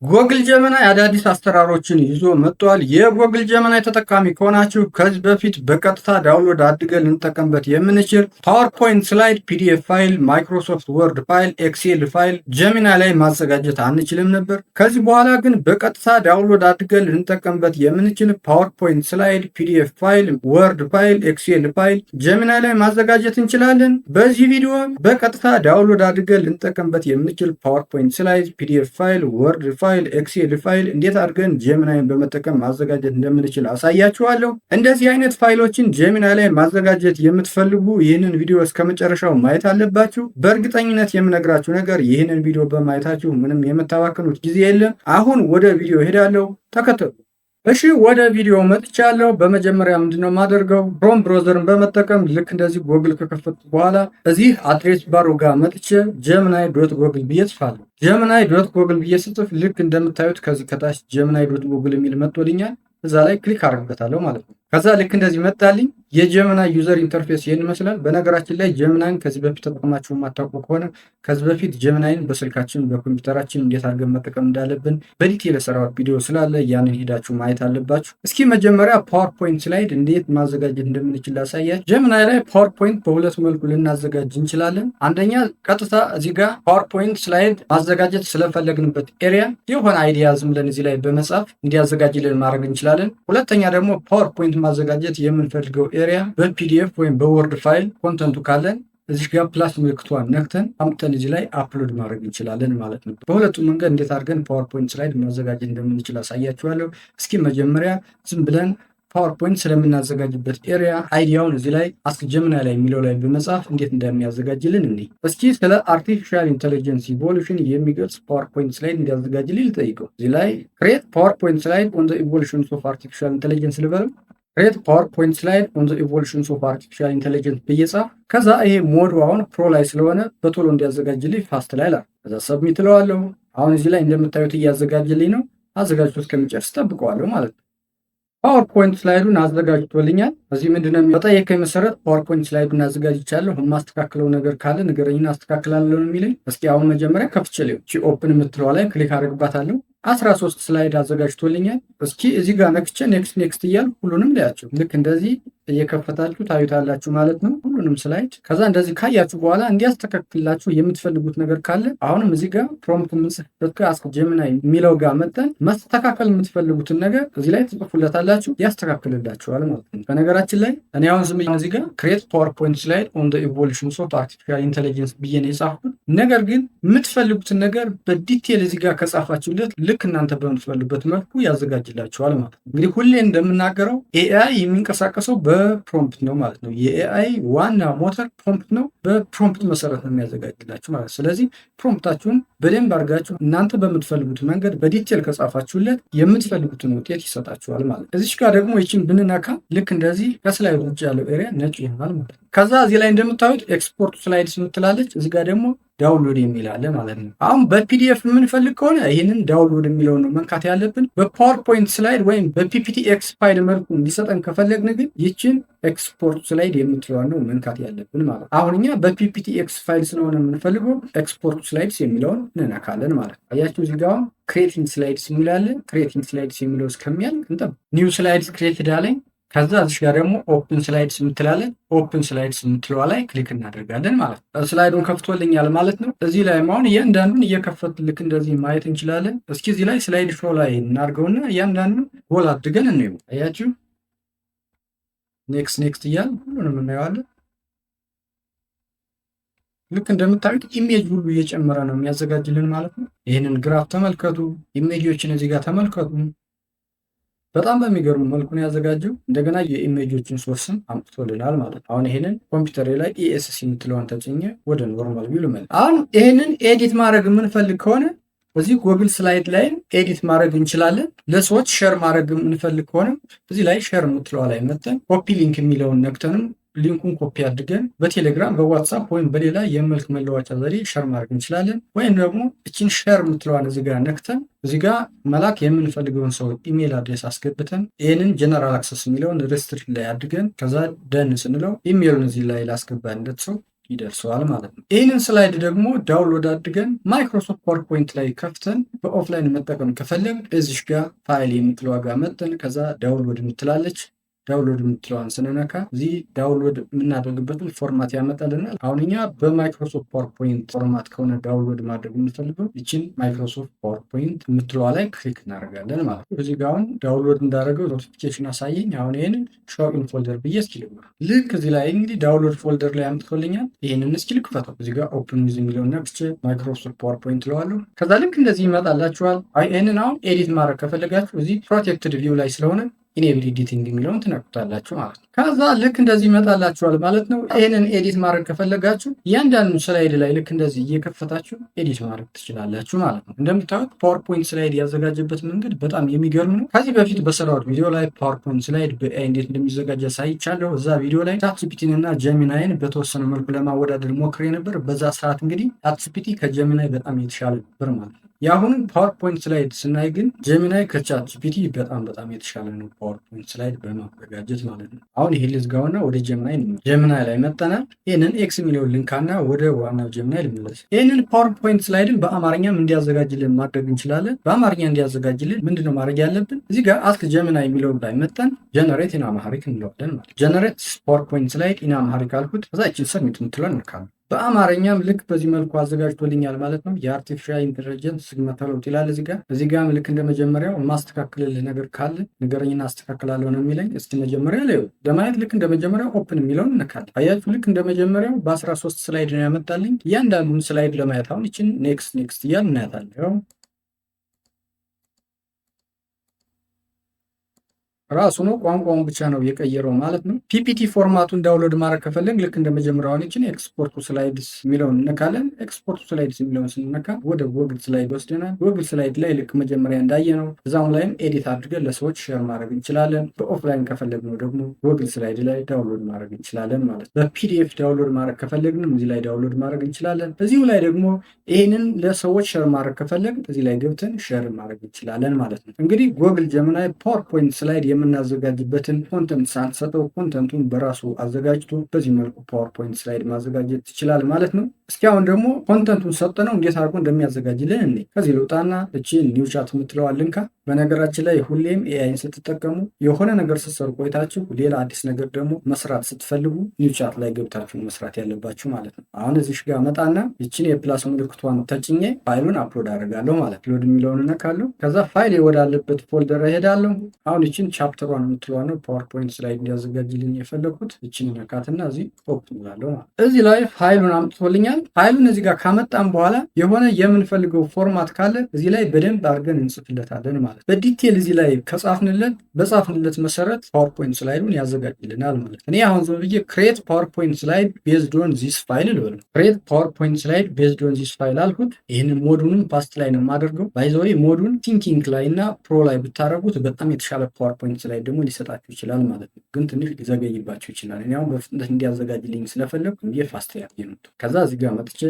ጎግል ጀመናይ አዳዲስ አሰራሮችን ይዞ መጥቷል። የጎግል ጀመናይ ተጠቃሚ ከሆናችሁ ከዚህ በፊት በቀጥታ ዳውንሎድ አድርገን ልንጠቀምበት የምንችል ፓወርፖይንት ስላይድ፣ ፒዲኤፍ ፋይል፣ ማይክሮሶፍት ወርድ ፋይል፣ ኤክሴል ፋይል ጀመናይ ላይ ማዘጋጀት አንችልም ነበር። ከዚህ በኋላ ግን በቀጥታ ዳውንሎድ አድርገን ልንጠቀምበት የምንችል ፓወርፖይንት ስላይድ፣ ፒዲኤፍ ፋይል፣ ወርድ ፋይል፣ ኤክሴል ፋይል ጀመናይ ላይ ማዘጋጀት እንችላለን። በዚህ ቪዲዮ በቀጥታ ዳውንሎድ አድርገን ልንጠቀምበት የምንችል ፓወርፖይንት ስላይድ፣ ፒዲኤፍ ፋይል፣ ወርድ ፋይል፣ ኤክሴል ፋይል እንዴት አድርገን ጀሚናይን በመጠቀም ማዘጋጀት እንደምንችል አሳያችኋለሁ። እንደዚህ አይነት ፋይሎችን ጀሚናይ ላይ ማዘጋጀት የምትፈልጉ ይህንን ቪዲዮ እስከ መጨረሻው ማየት አለባችሁ። በእርግጠኝነት የምነግራችሁ ነገር ይህንን ቪዲዮ በማየታችሁ ምንም የምታባክኑት ጊዜ የለም። አሁን ወደ ቪዲዮ ሄዳለሁ፣ ተከተሉ። እሺ ወደ ቪዲዮ መጥቻለሁ። በመጀመሪያ ምንድነው የማደርገው ክሮም ብሮዘርን በመጠቀም ልክ እንደዚህ ጎግል ከከፈትኩ በኋላ እዚህ አድሬስ ባሩ ጋር መጥቼ ጀሚናይ ዶት ጎግል ብዬ ጽፋለሁ። ጀሚናይ ዶት ጎግል ብዬ ስጽፍ ልክ እንደምታዩት ከዚህ ከታች ጀሚናይ ዶት ጎግል የሚል መጥቶልኛል። እዛ ላይ ክሊክ አድርግበታለሁ ማለት ነው። ከዛ ልክ እንደዚህ መጣልኝ። የጀሚናይ ዩዘር ኢንተርፌስ ይህን ይመስላል። በነገራችን ላይ ጀሚናይን ከዚህ በፊት ተጠቅማችሁ የማታውቁ ከሆነ ከዚህ በፊት ጀሚናይን በስልካችን በኮምፒውተራችን እንዴት አድርገን መጠቀም እንዳለብን በዲቴል የሰራሁት ቪዲዮ ስላለ ያንን ሄዳችሁ ማየት አለባችሁ። እስኪ መጀመሪያ ፓወርፖይንት ስላይድ እንዴት ማዘጋጀት እንደምንችል ላሳያችሁ። ጀሚናይ ላይ ፓወርፖይንት በሁለት መልኩ ልናዘጋጅ እንችላለን። አንደኛ ቀጥታ እዚህ ጋር ፓወርፖይንት ስላይድ ማዘጋጀት ስለፈለግንበት ኤሪያ የሆነ አይዲያ ዝም ብለን እዚህ ላይ በመጻፍ እንዲያዘጋጅልን ማድረግ እንችላለን። ሁለተኛ ደግሞ ፓወርፖይንት ማዘጋጀት የምንፈልገው ኤሪያ በፒዲኤፍ ወይም በወርድ ፋይል ኮንተንቱ ካለን እዚህ ጋር ፕላስ ምልክቷን ነክተን አምጥተን እዚህ ላይ አፕሎድ ማድረግ እንችላለን ማለት ነው። በሁለቱም መንገድ እንዴት አድርገን ፓወርፖይንት ስላይድ ማዘጋጀት እንደምንችል አሳያችኋለሁ። እስኪ መጀመሪያ ዝም ብለን ፓወርፖይንት ስለምናዘጋጅበት ኤሪያ አይዲያውን እዚህ ላይ አስክ ጀሚናይ ላይ የሚለው ላይ በመጻፍ እንዴት እንደሚያዘጋጅልን እንዴ። እስኪ ስለ አርቲፊሻል ኢንተለጀንስ ኢቮሉሽን የሚገልጽ ፓወርፖይንት ስላይድ እንዲያዘጋጅልን ልጠይቀው። እዚህ ላይ ክሬት ፓወርፖይንት ስላይድ ኦን ዘ ኢቮሉሽንስ ኦፍ አርቲፊሻል ኢንተለጀንስ ልበለው። ክሬት ፓወርፖይንት ስላይድ ኦን ዘ ኢቮሉሽንስ ኦፍ አርቲፊሻል ኢንተለጀንስ ብየጻፍ ከዛ ይሄ ሞዱ አሁን ፕሮ ላይ ስለሆነ በቶሎ እንዲያዘጋጅልኝ ፋስት ላይ ላ ከዛ ሰብሚት እለዋለሁ። አሁን እዚህ ላይ እንደምታዩት እያዘጋጅልኝ ነው። አዘጋጅቶ እስከሚጨርስ ጠብቀዋለሁ ማለት ነው። ፓወርፖይንት ስላይዱን አዘጋጅቶልኛል። እዚህ ምንድነው በጠየቀኝ መሰረት ፓወርፖይንት ስላይዱን አዘጋጅቻለሁ። የማስተካክለው ነገር ካለ ንገረኝና አስተካክላለሁ ነው የሚለኝ። እስኪ አሁን መጀመሪያ ከፍቼ ሊሆን ኦፕን የምትለዋ ላይ ክሊክ አድርግባታለሁ። 13 ስላይድ አዘጋጅቶልኛል። እስኪ እዚህ ጋር ነክቼ ኔክስት እያልኩ ሁሉንም ላያቸው። ልክ እንደዚህ እየከፈታችሁ ታዩታላችሁ ማለት ነው ሁሉንም ስላይድ። ከዛ እንደዚህ ካያችሁ በኋላ እንዲያስተካክልላችሁ የምትፈልጉት ነገር ካለ አሁንም እዚህ ጋር ፕሮምፕት የምንጽፍበት አስክ ጀሚናይ የሚለው ጋር መጠን ማስተካከል የምትፈልጉትን ነገር እዚህ ላይ ትጽፉለታላችሁ፣ ያስተካክልላችኋል ማለት ነው። በነገራችን ላይ እኔ አሁን ዝም ብዬ እዚህ ጋር ክሬት ፓወርፖይንት ስላይድ ኦን ዘ ኢቮሉሽንስ ኦፍ አርቲፊሻል ኢንተለጀንስ ብዬ ነው የጻፍኩት። ነገር ግን የምትፈልጉትን ነገር በዲቴል እዚህ ጋር ከጻፋችሁለት ልክ እናንተ በምትፈልጉበት መልኩ ያዘጋጅላችኋል ማለት ነው። እንግዲህ ሁሌ እንደምናገረው ኤአይ የሚንቀሳቀሰው በፕሮምፕት ነው ማለት ነው። የኤአይ ዋና ሞተር ፕሮምፕት ነው። በፕሮምፕት መሰረት ነው የሚያዘጋጅላችሁ ማለት ነው። ስለዚህ ፕሮምፕታችሁን በደንብ አድርጋችሁ እናንተ በምትፈልጉት መንገድ በዲቴል ከጻፋችሁለት የምትፈልጉትን ውጤት ይሰጣችኋል ማለት ነው። እዚች ጋር ደግሞ ይችን ብንነካ ልክ እንደዚህ ከስላይድ ውጭ ያለው ኤሪያ ነጭ ይሆናል ማለት ነው። ከዛ እዚህ ላይ እንደምታዩት ኤክስፖርት ስላይድስ የምትላለች እዚህ ጋር ደግሞ ዳውንሎድ የሚል አለ ማለት ነው። አሁን በፒዲኤፍ የምንፈልግ ከሆነ ይህንን ዳውንሎድ የሚለውን ነው መንካት ያለብን። በፓወርፖይንት ስላይድ ወይም በፒፒቲ ኤክስ ፋይል መልኩ እንዲሰጠን ከፈለግን ግን ይችን ኤክስፖርት ስላይድ የምትለዋን ነው መንካት ያለብን ማለት ነው። አሁን እኛ በፒፒቲ ኤክስ ፋይል ስለሆነ የምንፈልገው ኤክስፖርት ስላይድስ የሚለውን እንነካለን ማለት ነው። አያችሁ እዚህ ጋር ክሬቲንግ ስላይድስ የሚላለን። ክሬቲንግ ስላይድስ የሚለው እስከሚያልቅ እንጠብቅ። ኒው ስላይድስ ክሬትድ አለኝ። ከዛ እዚህ ጋር ደግሞ ኦፕን ስላይድስ የምትላለን። ኦፕን ስላይድስ የምትለዋ ላይ ክሊክ እናደርጋለን ማለት ነው። ስላይዱን ከፍቶልኛል ማለት ነው። እዚህ ላይ አሁን እያንዳንዱን እየከፈት ልክ እንደዚህ ማየት እንችላለን። እስኪ እዚህ ላይ ስላይድ ሾው ላይ እናድርገውና እያንዳንዱን ጎል አድርገን እንየው። አያችሁ ኔክስት እያል ሁሉንም እናየዋለን። ልክ እንደምታዩት ኢሜጅ ሁሉ እየጨመረ ነው የሚያዘጋጅልን ማለት ነው። ይህንን ግራፍ ተመልከቱ። ኢሜጆችን እዚህ ጋር ተመልከቱ። በጣም በሚገርም መልኩ ነው ያዘጋጀው። እንደገና የኢሜጆችን ሶርስም አምጥቶልናል ማለት ነው። አሁን ይሄንን ኮምፒውተር ላይ ኢኤስሲ የምትለዋን ተጭኜ ወደ ኖርማል ቪው ልመልስ። አሁን ይሄንን ኤዲት ማድረግ የምንፈልግ ከሆነ እዚህ ጎግል ስላይድ ላይ ኤዲት ማድረግ እንችላለን። ለሰዎች ሼር ማድረግ የምንፈልግ ከሆነ እዚህ ላይ ሼር የምትለዋ ላይ መጠን ኮፒ ሊንክ የሚለውን ነክተንም ሊንኩን ኮፒ አድርገን በቴሌግራም በዋትሳፕ ወይም በሌላ የመልክ መለዋጫ ዘዴ ሸር ማድረግ እንችላለን። ወይም ደግሞ እችን ሸር የምትለዋን እዚህ ጋር ነክተን እዚህ ጋር መላክ የምንፈልገውን ሰው ኢሜል አድሬስ አስገብተን ይህንን ጀነራል አክሰስ የሚለውን ሬስትሪክት ላይ አድርገን ከዛ ደን ስንለው ኢሜሉን እዚህ ላይ ላስገባለት ሰው ይደርሰዋል ማለት ነው። ይህንን ስላይድ ደግሞ ዳውንሎድ አድርገን ማይክሮሶፍት ፓወርፖይንት ላይ ከፍተን በኦፍላይን መጠቀም ከፈለግ እዚሽ ጋር ፋይል የምትለዋ ጋር መጠን ከዛ ዳውንሎድ የምትላለች ዳውንሎድ የምትለዋን ስንነካ እዚህ ዳውንሎድ የምናደርግበትን ፎርማት ያመጣልናል። አሁን እኛ በማይክሮሶፍት ፓወርፖይንት ፎርማት ከሆነ ዳውንሎድ ማድረግ የምንፈልገው ይችን ማይክሮሶፍት ፓወርፖይንት የምትለዋ ላይ ክሊክ እናደርጋለን ማለት ነው። እዚህ ጋር አሁን ዳውንሎድ እንዳደረገው ኖቲፊኬሽን አሳየኝ። አሁን ይህንን ሾው ኢን ፎልደር ብዬ እስኪ ልግባ። ልክ እዚህ ላይ እንግዲህ ዳውንሎድ ፎልደር ላይ አምጥቶልኛል። ይህንን እስኪ ልክፈተው። እዚህ ጋር ኦፕን ዊዝ የሚለውን ነክቼ ማይክሮሶፍት ፓወርፖይንት ለዋለሁ። ከዛ ልክ እንደዚህ ይመጣላችኋል። ይህንን አሁን ኤዲት ማድረግ ከፈለጋችሁ እዚህ ፕሮቴክትድ ቪው ላይ ስለሆነ ኢኔብል ኤዲቲንግ የሚለውን ትነኩታላችሁ ማለት ነው። ከዛ ልክ እንደዚህ ይመጣላችኋል ማለት ነው። ይህንን ኤዲት ማድረግ ከፈለጋችሁ እያንዳንዱ ስላይድ ላይ ልክ እንደዚህ እየከፈታችሁ ኤዲት ማድረግ ትችላላችሁ ማለት ነው። እንደምታዩት ፓወርፖይንት ስላይድ ያዘጋጀበት መንገድ በጣም የሚገርም ነው። ከዚህ በፊት በሰራሁት ቪዲዮ ላይ ፓወርፖይንት ስላይድ በኤአይ እንዴት እንደሚዘጋጅ አሳይቻለሁ። እዛ ቪዲዮ ላይ ቻትጂፒቲን እና ጀሚናይን በተወሰነ መልኩ ለማወዳደር ሞክሬ ነበር። በዛ ሰዓት እንግዲህ ቻትጂፒቲ ከጀሚናይ በጣም የተሻለ ነበር ማለት ነው። የአሁኑን ፓወርፖይንት ስላይድ ስናይ ግን ጀሚናይ ከቻትጂፒቲ በጣም የተሻለ ነው፣ ፓወርፖይንት ስላይድ በማዘጋጀት ማለት ነው። አሁን ይሄ ልዝጋውና ወደ ጀሚናይ ላይ መጠናል። ይህንን ኤክስ የሚለውን ልንካና ወደ ዋናው ጀሚናይ ልመለስ። ይህንን ፓወርፖይንት ስላይድን በአማርኛም እንዲያዘጋጅልን ማድረግ እንችላለን። በአማርኛ እንዲያዘጋጅልን ምንድነው ማድረግ ያለብን? እዚህ ጋር አስክ ጀሚናይ የሚለውን ላይ መጠን ጀነሬት ኢን አማሪክ እንለዋለን ማለት ጀነሬት ፓወርፖይንት ስላይድ ኢን አማሪክ አልኩት። ከዛ ይችን ሰብሚት የምትለን እንካለን። በአማርኛም ልክ በዚህ መልኩ አዘጋጅቶልኛል ማለት ነው። የአርቲፊሻል ኢንተለጀንስ ዝግመተ ለውጥ ይላል እዚህ ጋር ልክ እንደመጀመሪያው የማስተካከልልህ ነገር ካለ ንገረኝና አስተካክላለሁ ነው የሚለኝ። እስቲ መጀመሪያ ላይ ለማየት ልክ እንደመጀመሪያው ኦፕን የሚለውን እንካለን። አያችሁ ልክ እንደመጀመሪያው በ13 ስላይድ ነው ያመጣልኝ። እያንዳንዱን ስላይድ ለማየት አሁን ይችን ኔክስት እያል እናያታለን። ራሱ ነው ቋንቋውን ብቻ ነው የቀየረው ማለት ነው። ፒፒቲ ፎርማቱን ዳውንሎድ ማድረግ ከፈለግ ልክ እንደመጀመሪያው አሁን ኤክስፖርት ቱ ስላይድስ የሚለውን እንነካለን። ኤክስፖርት ቱ ስላይድስ የሚለውን ስንነካ ወደ ጎግል ስላይድ ወስደናል። ጎግል ስላይድ ላይ ልክ መጀመሪያ እንዳየ ነው እዛም ላይም ኤዲት አድርገን ለሰዎች ሼር ማድረግ እንችላለን። በኦፍላይን ከፈለግነው ደግሞ ጎግል ስላይድ ላይ ዳውንሎድ ማድረግ እንችላለን ማለት ነው። በፒዲኤፍ ዳውንሎድ ማድረግ ከፈለግንም እዚህ ላይ ዳውንሎድ ማድረግ እንችላለን። እዚሁ ላይ ደግሞ ይህንን ለሰዎች ሼር ማድረግ ከፈለግ እዚህ ላይ ገብተን ሼር ማድረግ እንችላለን ማለት ነው። እንግዲህ ጎግል ጀሚናይ ፓወርፖይንት ስላይድ የምናዘጋጅበትን ኮንተንት ሳንሰጠው ኮንተንቱን በራሱ አዘጋጅቶ በዚህ መልኩ ፓወርፖይንት ስላይድ ማዘጋጀት ይችላል ማለት ነው። እስኪ አሁን ደግሞ ኮንተንቱን ሰጠነው እንዴት አድርጎ እንደሚያዘጋጅልን እኔ ከዚህ ልውጣና እቺ ኒው ቻት የምትለዋል ልንካ። በነገራችን ላይ ሁሌም ኤአይን ስትጠቀሙ የሆነ ነገር ስትሰሩ ቆይታችሁ ሌላ አዲስ ነገር ደግሞ መስራት ስትፈልጉ ኒው ቻት ላይ ገብታችሁ መስራት ያለባችሁ ማለት ነው። አሁን እዚህ ጋር መጣና ይችን የፕላስ ምልክቷን ተጭኜ ፋይሉን አፕሎድ አደርጋለሁ ማለት ነው። ሎድ የሚለውን እነካለሁ። ከዛ ፋይል ወዳለበት ፎልደር እሄዳለሁ። አሁን ይችን ቻፕተሯን የምትለዋ ነው ፓወርፖይንት ስላይድ እንዲያዘጋጅልኝ የፈለኩት። ይችን ነካትና እዚህ ኦፕን እላለሁ ማለት እዚህ ላይ ፋይሉን አምጥቶልኛል። ፋይሉን እዚህ ጋር ካመጣን በኋላ የሆነ የምንፈልገው ፎርማት ካለ እዚህ ላይ በደንብ አድርገን እንጽፍለታለን ማለት በዲቴል እዚህ ላይ ከጻፍንለት በጻፍንለት መሰረት ፓወርፖይንት ስላይዱን ያዘጋጅልናል ማለት እኔ አሁን ዝም ብዬ ክሬት ፓወርፖይንት ስላይድ ቤዝድ ኦን ዚስ ፋይል ልበል። ክሬት ፓወርፖይንት ስላይድ ቤዝድ ኦን ዚስ ፋይል አልኩት። ይህንን ሞዱንም ፓስት ላይ ነው የማደርገው። ባይዘዌ ሞዱን ቲንኪንግ ላይ እና ፕሮ ላይ ብታደረጉት በጣም የተሻለ ፓወርፖይንት ስላይድ ደግሞ ሊሰጣችሁ ይችላል ማለት ነው። ግን ትንሽ ሊዘገይባችሁ ይችላል። እኔ አሁን በፍጥነት እንዲያዘጋጅልኝ ስለፈለግኩ ፋስት ያርጌ ነው። ከዛ እዚህ ጋር መጥቼ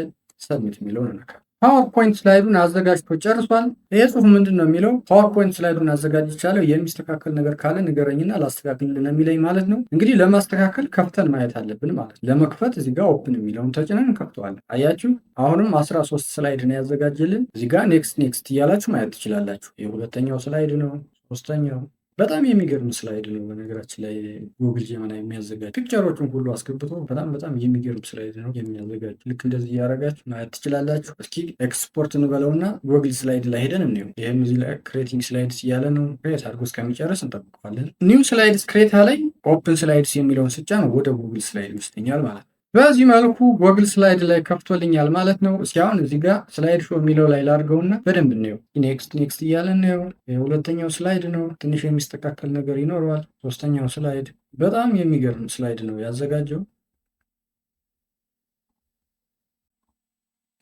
ሰብሚት የሚለውን ነካ። ፓወርፖይንት ስላይዱን አዘጋጅቶ ጨርሷል። ይህ ጽሁፍ ምንድን ነው የሚለው? ፓወርፖይንት ስላይዱን አዘጋጅቻለሁ፣ የሚስተካከል ነገር ካለ ንገረኝና ላስተካክልልን የሚለኝ ማለት ነው። እንግዲህ ለማስተካከል ከፍተን ማየት አለብን ማለት ነው። ለመክፈት እዚህ ጋር ኦፕን የሚለውን ተጭነን እንከፍተዋለን። አያችሁ አሁንም 13 ስላይድ ነው ያዘጋጅልን። እዚህ ጋር ኔክስት እያላችሁ ማየት ትችላላችሁ። የሁለተኛው ስላይድ ነው፣ ሶስተኛው በጣም የሚገርም ስላይድ ነው። በነገራችን ላይ ጉግል ጀሚናይ የሚያዘጋጅ ፒክቸሮችን ሁሉ አስገብቶ በጣም የሚገርም ስላይድ ነው የሚያዘጋጅ። ልክ እንደዚህ እያደረጋችሁ ማየት ትችላላችሁ። እስኪ ኤክስፖርት እንበለውና ጉግል ስላይድ ላይ ሄደን እንየው። ይህም እዚህ ላይ ክሬቲንግ ስላይድስ እያለ ነው። ክሬት አድርጎ እስከሚጨርስ እንጠብቀዋለን። ኒው ስላይድስ ክሬታ ላይ ኦፕን ስላይድስ የሚለውን ስጫን ወደ ጉግል ስላይድ ይወስደኛል ማለት ነው። በዚህ መልኩ ጎግል ስላይድ ላይ ከፍቶልኛል ማለት ነው። እስኪ አሁን እዚህ ጋር ስላይድ ሾው የሚለው ላይ ላድርገውና በደንብ እንየው። ኔክስት እያለ እንየው። የሁለተኛው ስላይድ ነው። ትንሽ የሚስተካከል ነገር ይኖረዋል። ሶስተኛው ስላይድ በጣም የሚገርም ስላይድ ነው ያዘጋጀው።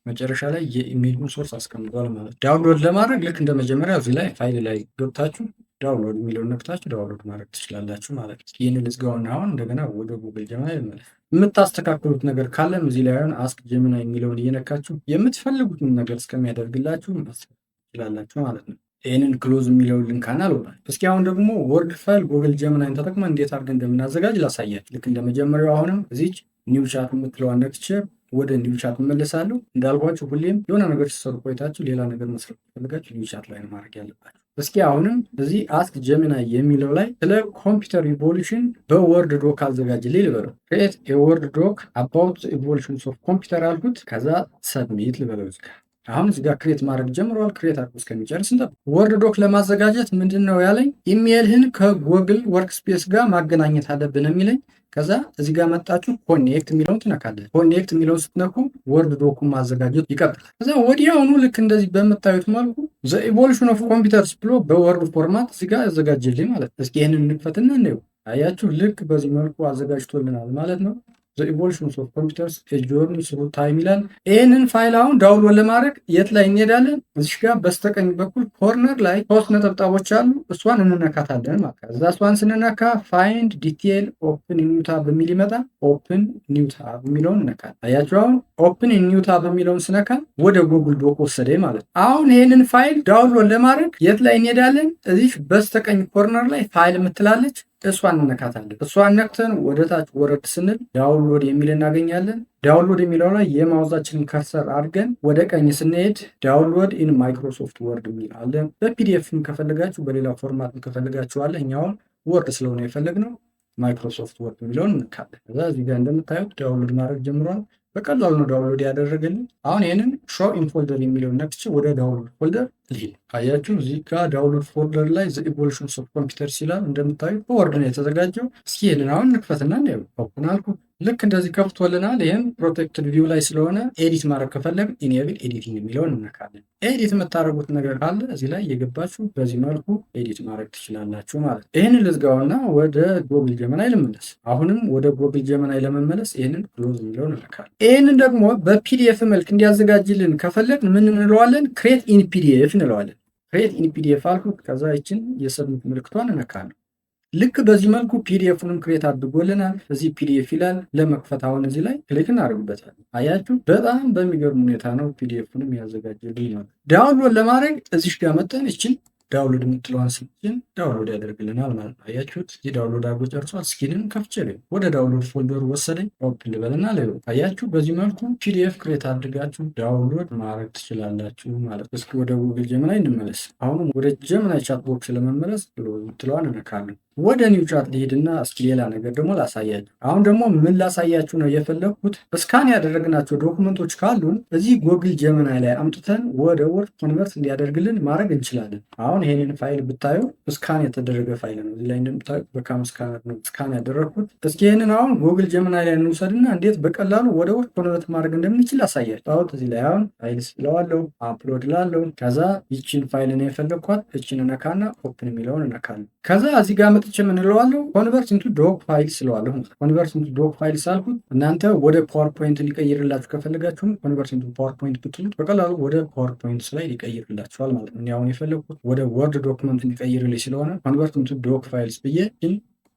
መጨረሻ ላይ የኢሜጁን ሶርስ አስቀምጧል ማለት ነው። ዳውንሎድ ለማድረግ ልክ እንደመጀመሪያ እዚህ ላይ ፋይል ላይ ገብታችሁ ዳውንሎድ የሚለውን ነክታችሁ ዳውንሎድ ማድረግ ትችላላችሁ ማለት ነው። ይህን ልዝጋውና አሁን እንደገና ወደ ጉግል ጀሚናይ ይመለስ። የምታስተካክሉት ነገር ካለም እዚህ ላይ አሁን አስክ ጀሚናይ የሚለውን እየነካችሁ የምትፈልጉትን ነገር እስከሚያደርግላችሁ ማስተካከል ትችላላችሁ ማለት ነው። ይህንን ክሎዝ የሚለውን ልንካናል ወጣል። እስኪ አሁን ደግሞ ወርድ ፋይል ጉግል ጀሚናይን ተጠቅመን እንዴት አድርገን እንደምናዘጋጅ ላሳያችሁ። ልክ እንደመጀመሪያው አሁንም እዚች ኒው ቻት የምትለዋን ነክቼ ወደ ኒው ቻት እመለሳለሁ። እንዳልኳችሁ ሁሌም የሆነ ነገር ሲሰሩ ቆይታችሁ ሌላ ነገር መስራት ፈልጋችሁ ኒው ቻት ላይ ነው ማድረግ ያለባችሁ። እስኪ አሁንም እዚህ አስክ ጀሚናይ የሚለው ላይ ስለ ኮምፒውተር ኢቮሉሽን በወርድ ዶክ አዘጋጅልኝ ልበለው። ክሬት የወርድ ዶክ አባውት ኢቮሉሽን ኦፍ ኮምፒውተር አልኩት። ከዛ ሰብሚት ልበለው። አሁን እዚህ ጋር ክሬት ማድረግ ጀምረዋል። ክሬት አድርጎ እስከሚጨርስ እንጠብቅ። ወርድ ዶክ ለማዘጋጀት ምንድን ነው ያለኝ? ኢሜይልህን ከጉግል ወርክስፔስ ጋር ማገናኘት አለብን የሚለኝ። ከዛ እዚህ ጋር መጣችሁ ኮኔክት የሚለውን ትነካለን። ኮኔክት የሚለውን ስትነኩ ወርድ ዶኩን ማዘጋጀት ይቀጥላል። ከዛ ወዲያውኑ ልክ እንደዚህ በምታዩት መልኩ ዘ ኢቮሉሽን ኦፍ ኮምፒውተርስ ብሎ በወርድ ፎርማት እዚህ ጋር ያዘጋጅልኝ ማለት ነው። እስኪ ይህንን እንክፈትና እንየው። አያችሁ፣ ልክ በዚህ መልኩ አዘጋጅቶልናል ማለት ነው። ዘ ኢቮሉሽን ኦፍ ኮምፒውተርስ ኤ ጆርኒ ስሩ ታይም ይላል። ይህንን ፋይል አሁን ዳውንሎድ ለማድረግ የት ላይ እንሄዳለን? እዚህ ጋር በስተቀኝ በኩል ኮርነር ላይ 3 ነጠብጣቦች አሉ። እሷን እንነካታለን ማለት ነው። እዛ እሷን ስንነካ ፋይንድ ዲቴል ኦፕን ኒው ታብ በሚል ይመጣ። ኦፕን ኒው ታብ የሚለውን እነካለን። አያችሁ፣ አሁን ኦፕን ኒው ታብ የሚለውን ስነካ ወደ ጉግል ዶክ ወሰደ ማለት ነው። አሁን ይህንን ፋይል ዳውንሎድ ለማድረግ የት ላይ እንሄዳለን? እዚህ በስተቀኝ ኮርነር ላይ ፋይል የምትላለች እሷን እንነካታለን። እሷን ነክተን ወደ ታች ወረድ ስንል ዳውንሎድ የሚል እናገኛለን። ዳውንሎድ የሚለው ላይ የማውዛችንን ከርሰር አድርገን ወደ ቀኝ ስንሄድ ዳውንሎድ ኢን ማይክሮሶፍት ወርድ የሚል አለ። በፒዲኤፍም ከፈለጋችሁ በሌላ ፎርማትም ከፈለጋችሁ አለ። እኛውን ወርድ ስለሆነ የፈለግነው ማይክሮሶፍት ወርድ የሚለውን እንካለን። ከዛ እዚህ ጋር እንደምታዩት ዳውንሎድ ማድረግ ጀምሯል። በቀላሉ ነው ዳውንሎድ ያደረገልን። አሁን ይህንን ሾው ኢን ፎልደር የሚለውን ነክቼ ወደ ዳውንሎድ ፎልደር ልሂድ። አያችሁ፣ እዚህ ጋር ዳውንሎድ ፎልደር ላይ ዘ ኢቮሉሽን ኦፍ ኮምፒውተር ይላል። እንደምታዩት በወርድ ነው የተዘጋጀው። እስኪ ይህንን አሁን ንክፈትና ነው ኦፕን አልኩ። ልክ እንደዚህ ከፍቶልናል። ይህም ፕሮቴክትድ ቪው ላይ ስለሆነ ኤዲት ማድረግ ከፈለግ ኢኔብል ኤዲቲንግ የሚለውን እንነካለን። ኤዲት የምታደርጉት ነገር ካለ እዚህ ላይ እየገባችሁ በዚህ መልኩ ኤዲት ማድረግ ትችላላችሁ ማለት ነው። ይህንን ልዝጋውና ወደ ጎግል ጀመናይ ልመለስ። አሁንም ወደ ጎግል ጀመናይ ለመመለስ ይህንን ክሎዝ የሚለውን እንነካለን። ይህንን ደግሞ በፒዲኤፍ መልክ እንዲያዘጋጅልን ከፈለግ ምን እንለዋለን? ክሬት ኢን ፒዲኤፍ እንለዋለን። ክሬት ኢን ፒዲኤፍ አልኩት። ከዛ ይችን የሰብሚት ምልክቷን እነካለሁ። ልክ በዚህ መልኩ ፒዲኤፍንም ክሬት አድርጎልናል። እዚህ ፒዲኤፍ ይላል። ለመክፈት አሁን እዚህ ላይ ክሊክ እናደርግበታል። አያችሁ፣ በጣም በሚገርም ሁኔታ ነው ፒዲኤፍንም ያዘጋጀልኝ ነው። ዳውንሎድ ለማድረግ እዚህ ጋር መጠን ይችን ዳውንሎድ የምትለዋን ስልችን ዳውንሎድ ያደርግልናል ማለት ነው። አያችሁት፣ እዚህ ዳውንሎድ አድርጎ ጨርሷል። ስኪንን ከፍቼ ወደ ዳውንሎድ ፎልደሩ ወሰደኝ። ኦፕን ልበልና ላይ አያችሁ፣ በዚህ መልኩ ፒዲኤፍ ክሬት አድርጋችሁ ዳውንሎድ ማድረግ ትችላላችሁ ማለት ነው። እስኪ ወደ ጉግል ጀመናይ እንመለስ። አሁንም ወደ ጀመናይ ቻት ቦክስ ለመመለስ የምትለዋን እነካለን። ወደ ኒው ቻት ሊሄድና እስኪ ሌላ ነገር ደግሞ ላሳያችሁ። አሁን ደግሞ ምን ላሳያችሁ ነው የፈለግኩት? እስካን ያደረግናቸው ዶክመንቶች ካሉን እዚህ ጉግል ጀመናይ ላይ አምጥተን ወደ ወርድ ኮንቨርት እንዲያደርግልን ማድረግ እንችላለን። አሁን ይሄንን ፋይል ብታዩ እስካን የተደረገ ፋይል ነው። እዚህ ላይ እንደምታዩ በካም ስካነር ነው እስካን ያደረግኩት። እስኪ ይህንን አሁን ጉግል ጀመናይ ላይ እንውሰድና እንዴት በቀላሉ ወደ ወርድ ኮንቨርት ማድረግ እንደምንችል አሳያችሁ። አሁን እዚህ ላይ አሁን ፋይል ስለዋለው አፕሎድ ላለው። ከዛ ይችን ፋይል ነው የፈለግኳት። እችን እነካና ኦፕን የሚለውን እነካለን። ከዛ እዚህ ጋር መጥቼ ምን እለዋለሁ? ኮንቨርት ኢንቱ ዶክ ፋይል ስለዋለሁ። ኮንቨርት ኢንቱ ዶክ ፋይል ሳልኩት እናንተ ወደ ፓወርፖይንት ሊቀይርላችሁ ከፈለጋችሁም ኮንቨርት ኢንቱ ፓወርፖይንት ብትሉት በቀላሉ ወደ ፓወርፖይንት ላይ ሊቀይርላችኋል ማለት ነው። እኔ አሁን የፈለግኩት ወደ ወርድ ዶክመንት ሊቀይርልኝ ስለሆነ ኮንቨርት ኢንቱ ዶክ ፋይልስ ብዬ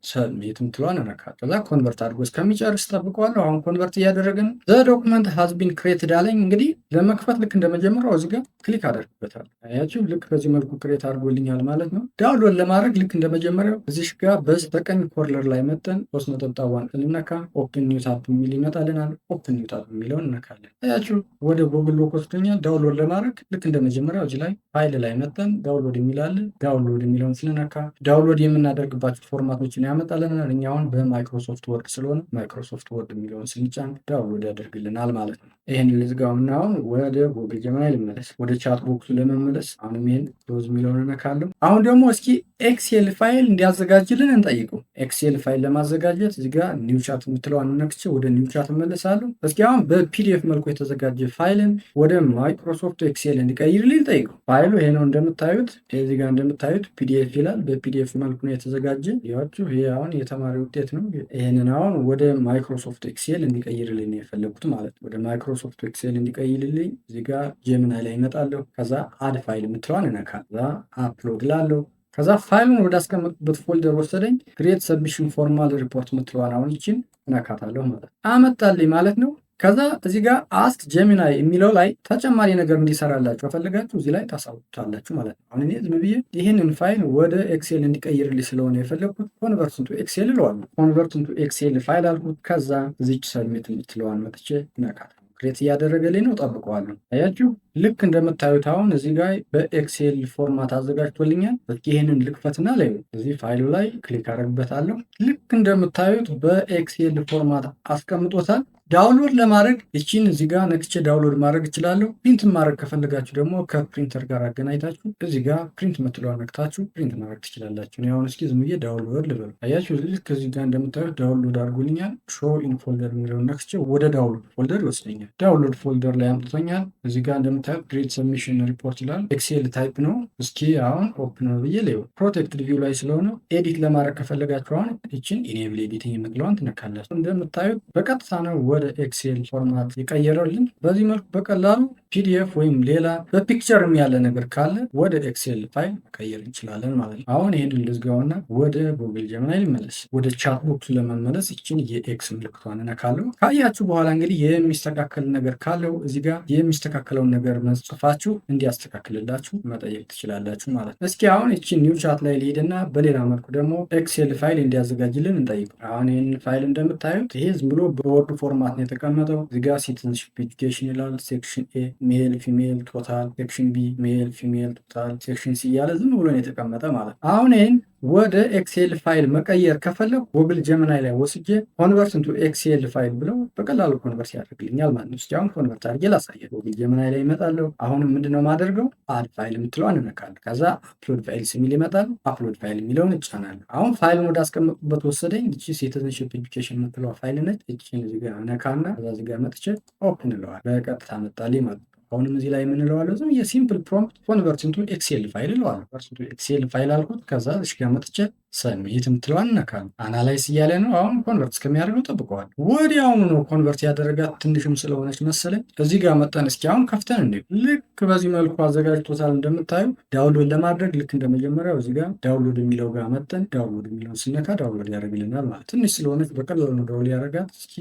ሰብሚት ምትለዋን እነካለሁ። ከዛ ኮንቨርት አድርጎ እስከሚጨርስ ጠብቀዋለሁ። አሁን ኮንቨርት እያደረግን ዘ ዶክመንት ሃዝ ቢን ክሬትድ አለኝ። እንግዲህ ለመክፈት ልክ እንደመጀመሪያው እዚህ ጋር ክሊክ አደርግበታለሁ። አያችሁ፣ ልክ በዚህ መልኩ ክሬት አድርጎልኛል ማለት ነው። ዳውንሎድ ለማድረግ ልክ እንደመጀመሪያው እዚህ ጋር በስተቀኝ ኮርነር ላይ መጠን 3 ነጠብጣቧን እንነካ። ኦፕን ኒው ታብ የሚል ይመጣልናል። ኦፕን ኒው ታብ የሚለውን እነካለን። አያችሁ፣ ወደ ጉግል ዶክ ወስዶኛል። ዳውንሎድ ለማድረግ ልክ እንደመጀመሪያው እዚህ ላይ ፋይል ላይ መጠን ዳውንሎድ የሚላል። ዳውንሎድ የሚለውን ስንነካ ዳውንሎድ የምናደርግባቸው ፎርማቶችን ያመጣልናል። እኛውን በማይክሮሶፍት ወርድ ስለሆነ ማይክሮሶፍት ወርድ የሚለውን ስንጫን ዳውንሎድ ያደርግልናል ማለት ነው። ይህን ልዝጋውና አሁን ወደ ጉግል ጀመናይ ልመለስ። ወደ ቻት ቦክሱ ለመመለስ አሁንም ይህን ክሎዝ የሚለውን እነካለሁ። አሁን ደግሞ እስኪ ኤክሴል ፋይል እንዲያዘጋጅልን እንጠይቀው። ኤክሴል ፋይል ለማዘጋጀት እዚህ ጋር ኒው ቻት የምትለዋን ነክቼ ወደ ኒው ቻት እመለሳለሁ። እስኪ አሁን በፒዲኤፍ መልኩ የተዘጋጀ ፋይልን ወደ ማይክሮሶፍት ኤክሴል እንዲቀይርልኝ ጠይቀው። ፋይሉ ይሄ ነው እንደምታዩት። እዚህ ጋር እንደምታዩት ፒዲኤፍ ይላል። በፒዲኤፍ መልኩ ነው የተዘጋጀ። ያችሁ ይሄ አሁን የተማሪ ውጤት ነው። ይሄንን አሁን ወደ ማይክሮሶፍት ኤክሴል እንዲቀይርልኝ የፈለጉት ማለት ነው። ወደ ማይክሮሶፍት ኤክሴል እንዲቀይርልኝ እዚህ ጋር ጀመናይ ላይ እመጣለሁ። ከዛ አድ ፋይል የምትለዋን እነካለሁ። ከዛ አፕሎድ ላለሁ። ከዛ ፋይሉን ወደ አስቀመጥኩበት ፎልደር ወሰደኝ። ክሬት ሰብሚሽን ፎርማል ሪፖርት የምትለዋን አሁን ይችን እነካታለሁ ማለት ነው። አመጣልኝ ማለት ነው። ከዛ እዚህ ጋር አስክ ጀሚናይ የሚለው ላይ ተጨማሪ ነገር እንዲሰራላችሁ ከፈለጋችሁ እዚህ ላይ ታሳውቁታላችሁ ማለት ነው። አሁን እኔ ዝም ብዬ ይህንን ፋይል ወደ ኤክሴል እንዲቀይርልኝ ስለሆነ የፈለግኩት ኮንቨርት ኢንቱ ኤክሴል እለዋለሁ። ኮንቨርት ኢንቱ ኤክሴል ፋይል አልኩት። ከዛ እዚች ሰብሚት የምትለዋን መጥቼ እነካታለሁ። ክሬት እያደረገልኝ ነው። ጠብቀዋለሁ። አያችሁ ልክ እንደምታዩት አሁን እዚህ ጋር በኤክሴል ፎርማት አዘጋጅቶልኛል። ይህንን ልክፈትና ላይ እዚህ ፋይሉ ላይ ክሊክ አደርግበታለሁ። ልክ እንደምታዩት በኤክሴል ፎርማት አስቀምጦታል። ዳውንሎድ ለማድረግ ይቺን እዚህ ጋር ነክቼ ዳውንሎድ ማድረግ እችላለሁ። ፕሪንት ማድረግ ከፈለጋችሁ ደግሞ ከፕሪንተር ጋር አገናኝታችሁ እዚህ ጋር ፕሪንት ምትለዋ ነክታችሁ ፕሪንት ማድረግ ትችላላችሁ። አሁን እስኪ ዝም ብዬ ዳውንሎድ ልበሉ። አያችሁ ልክ እዚህ ጋር እንደምታዩት ዳውንሎድ አድርጎልኛል። ሾው ኢን ፎልደር የሚለውን ነክቼ ወደ ዳውንሎድ ፎልደር ይወስደኛል። ዳውንሎድ ፎልደር ላይ አምጥቶኛል። እዚህ ጋር እንደምታዩት ግሬድ ሰብሚሽን ሪፖርት ይላል። ኤክሴል ታይፕ ነው። እስኪ አሁን ኦፕን ነው ብዬ ሌው ፕሮቴክትድ ቪው ላይ ስለሆነ ኤዲት ለማድረግ ከፈለጋችሁ አሁን ይችን ኢኔብል ኤዲቲንግ የምትለዋን ትነካላችሁ። እንደምታዩት በቀጥታ ነው ወደ ኤክሴል ፎርማት የቀየረልን። በዚህ መልኩ በቀላሉ ፒዲኤፍ ወይም ሌላ በፒክቸርም ያለ ነገር ካለ ወደ ኤክሴል ፋይል መቀየር እንችላለን ማለት ነው። አሁን ይህንን ልዝጋውና ወደ ጉግል ጀሚናይ ልመለስ። ወደ ቻት ቦክሱ ለመመለስ ይችን የኤክስ ምልክቷን እነካለሁ። ካያችሁ በኋላ እንግዲህ የሚስተካከል ነገር ካለው እዚህ ጋር የሚስተካከለውን ነገር መጽፋችሁ እንዲያስተካክልላችሁ መጠየቅ ትችላላችሁ ማለት ነው። እስኪ አሁን ይችን ኒው ቻት ላይ ልሄድና በሌላ መልኩ ደግሞ ኤክሴል ፋይል እንዲያዘጋጅልን እንጠይቅ። አሁን ይህን ፋይል እንደምታዩት ይሄ ዝም ብሎ በወርድ ፎርማት ነው የተቀመጠው። እዚህ ጋር ሲቲዝንሺፕ ኤጁኬሽን ይላል። ሴክሽን ኤ ሜል ፊሜል ቶታል፣ ሴክሽን ቢ ሜል ፊሜል ቶታል፣ ሴክሽን ሲ እያለ ዝም ብሎ ነው የተቀመጠ ማለት ነው። አሁን ይህን ወደ ኤክሴል ፋይል መቀየር ከፈለግ ጉግል ጀሚናይ ላይ ወስጄ ኮንቨርት ኢንቱ ኤክሴል ፋይል ብለው በቀላሉ ኮንቨርት ያደርግልኛል ማለት ነው። እስኪ አሁን ኮንቨርት አድርጌ ላሳየ። ጉግል ጀሚናይ ላይ ይመጣለሁ። አሁንም ምንድነው ማደርገው አድ ፋይል የምትለዋን እንነካለሁ። ከዛ አፕሎድ ፋይልስ የሚል ይመጣል። አፕሎድ ፋይል የሚለውን እጫናለሁ። አሁን ፋይልን ወደ አስቀመጡበት ወሰደኝ። እቺ ሲቲዝንሺፕ ኤጁኬሽን የምትለዋ ፋይል ነች። እቺን እዚህ ጋር ነካና ከዛ እዚህ ጋር መጥቼ ኦፕን እለዋለሁ። በቀጥታ መጣልኝ ማለት ነው። አሁንም እዚህ ላይ የምንለዋለው ዝም የሲምፕል ፕሮምፕት ኮንቨርት ኢንቱ ኤክሴል ፋይል እለዋለሁ። ኮንቨርት ኢንቱ ኤክሴል ፋይል አልኩት። ከዛ እሺ ጋር መጥቼ ሰሚት የምትለዋን እነካለሁ። አናላይዝ እያለ ነው። አሁን ኮንቨርት እስከሚያደርገው ጠብቀዋል። ወዲያውኑ ነው ኮንቨርት ያደረጋት። ትንሽም ስለሆነች መሰለኝ። እዚህ ጋር መጠን እስኪ አሁን ከፍተን እንዴ ልክ በዚህ መልኩ አዘጋጅቶታል። እንደምታዩ ዳውንሎድ ለማድረግ ልክ እንደመጀመሪያው እዚህ ጋር ዳውንሎድ የሚለው ጋር መጠን ዳውንሎድ የሚለውን ስነካ ዳውንሎድ ያደርግልናል ማለት። ትንሽ ስለሆነች በቀላሉ ነው ዳውንሎድ ያደርጋት። እስኪ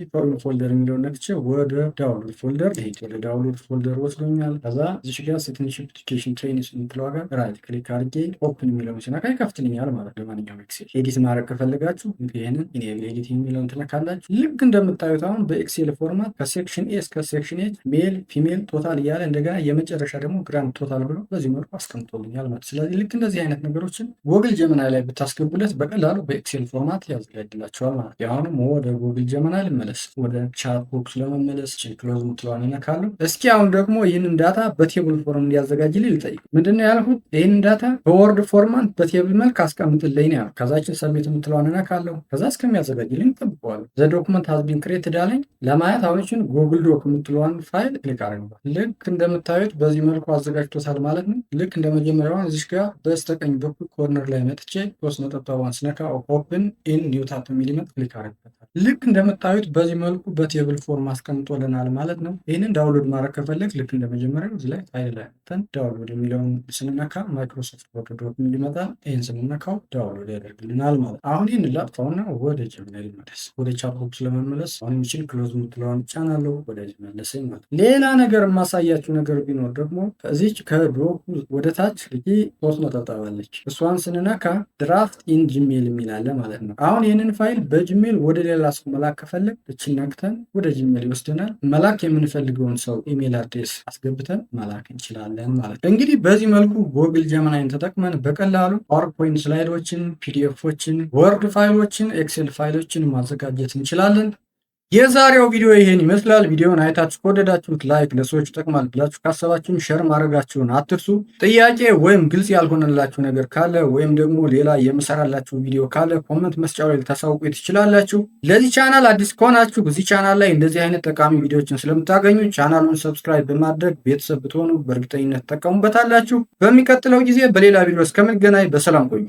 ፎልደር የሚለውን ነክቼ ወደ ዳውንሎድ ፎልደር ልሄድ። ወደ ዳውንሎድ ፎልደር ወስዶኛል። ከዛ እዚህ ጋር ሲቲዝንሺፕ ኤጁኬሽን ትሬኒንግ የምትለዋ ጋር ራይት ክሊክ አድርጌ ኦፕን የሚለውን ስነካ ይከፍትልኛል ማለት። ለማንኛውም ኤክሴል ኤዲት ማድረግ ከፈለጋችሁ ይህንን ኢኔብል ኤዲት የሚለውን ትነካላችሁ። ልክ እንደምታዩት አሁን በኤክሴል ፎርማት ከሴክሽን ኤ እስከ ሴክሽን ኤች ሜል ፊሜል ቶታል እያለ እንደገና የመጨረሻ ደግሞ ግራንድ ቶታል ብሎ በዚህ መልኩ አስቀምጦልኛል ማለት። ስለዚህ ልክ እንደዚህ አይነት ነገሮችን ጉግል ጀሚናይ ላይ ብታስገቡለት በቀላሉ በኤክሴል ፎርማት ያዘጋጅላቸዋል ማለት። አሁንም ወደ ጉግል ጀሚናይ ልመለስ። ወደ ቻት ቦክስ ለመመለስ ክሎዝ ምትለዋን እነካለሁ። እስኪ አሁን ደግሞ ይህንን ዳታ በቴብል ፎርም እንዲያዘጋጅልኝ ልጠይቅ። ምንድነው ያልኩት? ይህንን ዳታ በወርድ ፎርማት በቴብል መልክ አስቀምጥልኝ ነው። ከዛችን ሰብሚት የምትለዋን እነካለሁ። ከዛ እስከሚያዘጋጅልኝ ጠብቀዋለሁ። ዘ ዶክመንት ሃዝ ቢን ክሬትድ አለኝ። ለማየት አሁንችን ጉግል ዶክ የምትለዋን ፋይል ክሊክ አድርገዋል። ልክ እንደምታዩት በዚህ መልኩ አዘጋጅቶታል ማለት ነው። ልክ እንደመጀመሪያውን እዚሽ ጋር በስተቀኝ በኩል ኮርነር ላይ መጥቼ ሶስት ነጠብጣቧን ስነካ ኦፕን ኢን ኒው ታብ የሚል ይመጣ ክሊክ አድርገታል። ልክ እንደምታዩት በዚህ መልኩ በቴብል ፎርም አስቀምጦልናል ማለት ነው። ይህንን ዳውንሎድ ማድረግ ከፈለግ ልክ እንደመጀመሪያው እዚህ ላይ ፋይል ላይ መጥተን ዳውንሎድ የሚለውን ስንነካ ማይክሮሶፍት ወርድ ዶክ የሚል ይመጣል። ይህን ስንነካው ዳውንሎድ ያደርግልናል ማለት። አሁን ይህን ላጥፋውና ወደ ጀሚናይ ልመለስ። ወደ ቻት ቦክስ ለመመለስ አሁን የሚችል ክሎዝ የምትለዋን ጫናለሁ። ወደዚህ መለሰኝ ማለት። ሌላ ነገር የማሳያችሁ ነገር ቢኖር ደግሞ ከዚች ከዶኩ ወደ ታች ሶስት ነጠብጣብ አለች። እሷን ስንነካ ድራፍት ኢን ጂሜል የሚላለ ማለት ነው። አሁን ይህንን ፋይል በጂሜል ወደ ሌላ ሰው መላክ ከፈለግ እችን ነክተን ወደ ጂሜል ይወስደናል። መላክ የምንፈልገውን ሰው ኢሜል አድሬስ አስገብተን መላክ እንችላለን ማለት። እንግዲህ በዚህ መልኩ ጉግል ጀሚናይን ተጠቅመን በቀላሉ ፓወርፖይንት ስላይዶችን፣ ፒዲኤፎችን፣ ወርድ ፋይሎችን፣ ኤክሴል ፋይሎችን ማዘጋጀት እንችላለን። የዛሬው ቪዲዮ ይሄን ይመስላል። ቪዲዮውን አይታችሁ ከወደዳችሁት ላይክ፣ ለሰዎች ይጠቅማል ብላችሁ ካሰባችሁም ሼር ማድረጋችሁን አትርሱ። ጥያቄ ወይም ግልጽ ያልሆነላችሁ ነገር ካለ ወይም ደግሞ ሌላ የምሰራላችሁ ቪዲዮ ካለ ኮመንት መስጫው ላይ ልታሳውቁ ትችላላችሁ። ለዚህ ቻናል አዲስ ከሆናችሁ በዚህ ቻናል ላይ እንደዚህ አይነት ጠቃሚ ቪዲዮዎችን ስለምታገኙ ቻናሉን ሰብስክራይብ በማድረግ ቤተሰብ ብትሆኑ በእርግጠኝነት ተጠቀሙበታላችሁ። በሚቀጥለው ጊዜ በሌላ ቪዲዮ እስከምንገናኝ በሰላም ቆዩ።